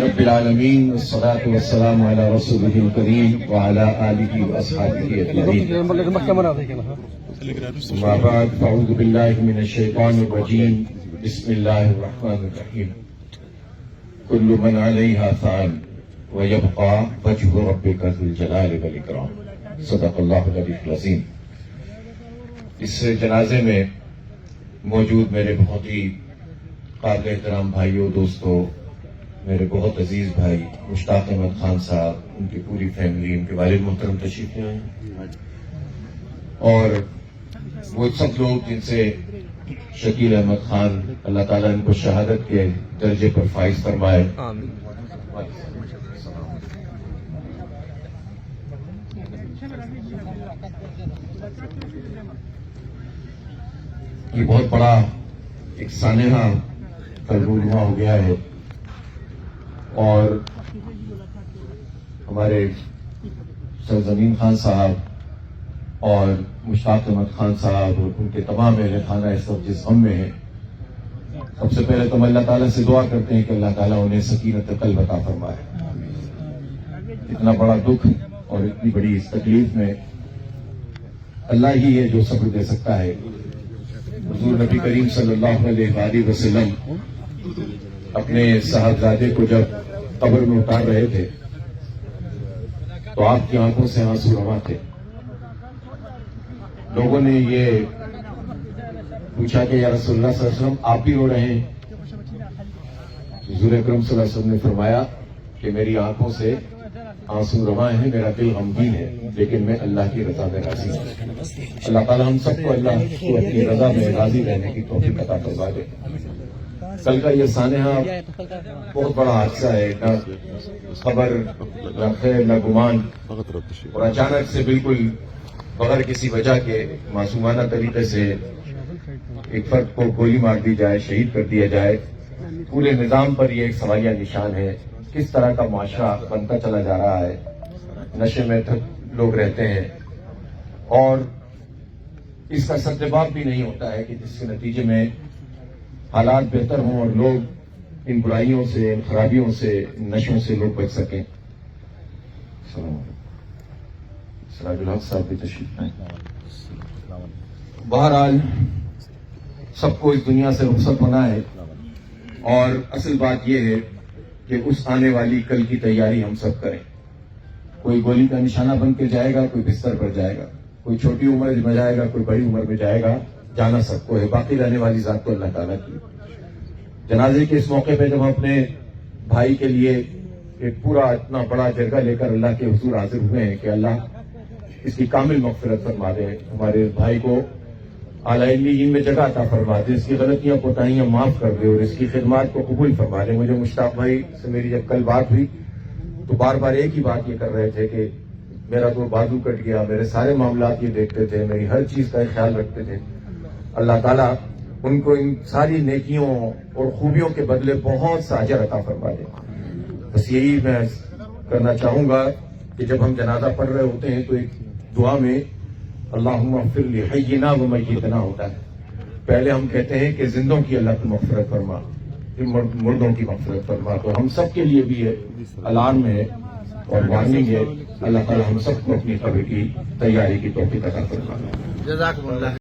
رب العالمین والصلاة والسلام علی رسولہ الکریم وعلی آلہ واصحابہ اجمعین اما بعد فاعوذ باللہ من الشیطان الرجیم بسم اللہ الرحمن الرحیم کل من علیہا فان ویبقى وجہ ربک ذو الجلال والاکرام صدق اللہ العلی العظیم۔ اس جنازے میں موجود میرے بہت ہی قابل احترام بھائیوں، دوستوں، میرے بہت عزیز بھائی مشتاق احمد خان صاحب، ان کی پوری فیملی، ان کے والد محترم تشریف لے آئے ہیں، اور وہ سب لوگ جن سے شکیل احمد خان، اللہ تعالیٰ ان کو شہادت کے درجے پر فائز فرمائے۔ یہ بہت بڑا ایک سانحہ رونما ہو گیا ہے، اور ہمارے سرزمین خان صاحب اور مشتاق احمد خان صاحب اور ان کے تمام اہل خانہ اس وقت جس غم میں ہیں، سب سے پہلے تو ہم اللہ تعالیٰ سے دعا کرتے ہیں کہ اللہ تعالیٰ انہیں سکینت قلب عطا فرمائے۔ اتنا بڑا دکھ اور اتنی بڑی اس تکلیف میں اللہ ہی ہے جو صبر دے سکتا ہے۔ حضور نبی کریم صلی اللہ علیہ وآلہ وسلم اپنے صاحبزادے کو جب قبر میں اتار رہے تھے تو آپ کی آنکھوں سے آنسو رواں تھے۔ لوگوں نے یہ پوچھا کہ یا رسول اللہ صلی اللہ علیہ وسلم آپ بھی رو رہے ہیں؟ حضور اکرم صلی اللہ علیہ وسلم نے فرمایا کہ میری آنکھوں سے آنسو رواں ہیں، میرا دل غمگین ہے، لیکن میں اللہ کی رضا میں راضی ہوں۔ اللہ تعالیٰ ہم سب کو اللہ کو اپنی رضا میں راضی رہنے کی توفیق عطا فرما دے۔ کل کا یہ سانحہ بہت بڑا حادثہ ہے، نہ خبر نہ خیر نہ گمان، اور اچانک سے بالکل بغیر کسی وجہ کے معصومانہ طریقے سے ایک فرد کو گولی مار دی جائے، شہید کر دیا جائے۔ پورے نظام پر یہ ایک سوالیہ نشان ہے، کس طرح کا معاشرہ بنتا چلا جا رہا ہے۔ نشے میں لوگ رہتے ہیں اور اس کا سرجواب بھی نہیں ہوتا ہے کہ جس کے نتیجے میں حالات بہتر ہوں اور لوگ ان برائیوں سے، ان خرابیوں سے، نشوں سے لوگ بچ سکیں۔ سراج الحق صاحب بھی تشریف لائیں۔ بہرحال سب کو اس دنیا سے رخصت ہونا ہے، اور اصل بات یہ ہے کہ اس آنے والی کل کی تیاری ہم سب کریں۔ کوئی گولی کا نشانہ بن کے جائے گا، کوئی بستر پر جائے گا، کوئی چھوٹی عمر میں جائے گا، کوئی بڑی عمر میں جائے گا، جانا سب کو ہے، باقی رہنے والی ذات تو اللہ تعالیٰ کی۔ جنازے کے اس موقع پہ جب ہم اپنے بھائی کے لیے ایک پورا اتنا بڑا جرگہ لے کر اللہ کے حضور حاضر ہوئے ہیں کہ اللہ اس کی کامل مغفرت فرما دے، ہمارے بھائی کو اعلیٰ علیین میں جگہ عطا فرما دے، اس کی غلطیاں کوتاہیاں معاف کر دے اور اس کی خدمات کو قبول فرما دے۔ مجھے مشتاق بھائی سے میری جب کل بات ہوئی تو بار بار ایک ہی بات یہ کر رہے تھے کہ میرا تو بازو کٹ گیا، میرے سارے معاملات یہ دیکھتے تھے، میری ہر چیز کا خیال رکھتے تھے۔ اللہ تعالیٰ ان کو ان ساری نیکیوں اور خوبیوں کے بدلے بہت سا اجر عطا فرما دے۔ بس یہی میں کرنا چاہوں گا کہ جب ہم جنازہ پڑھ رہے ہوتے ہیں تو ایک دعا میں اللہم اغفر لحینا و میتنا ہوتا ہے۔ پہلے ہم کہتے ہیں کہ زندوں کی اللہ کی مغفرت فرما، مردوں کی مغفرت فرما، تو ہم سب کے لیے بھی ہے، الارم ہے اور وارننگ ہے۔ اللہ تعالیٰ ہم سب کو اپنی قبر کی تیاری کی توفیق عطا فرما۔ جزاکم اللہ۔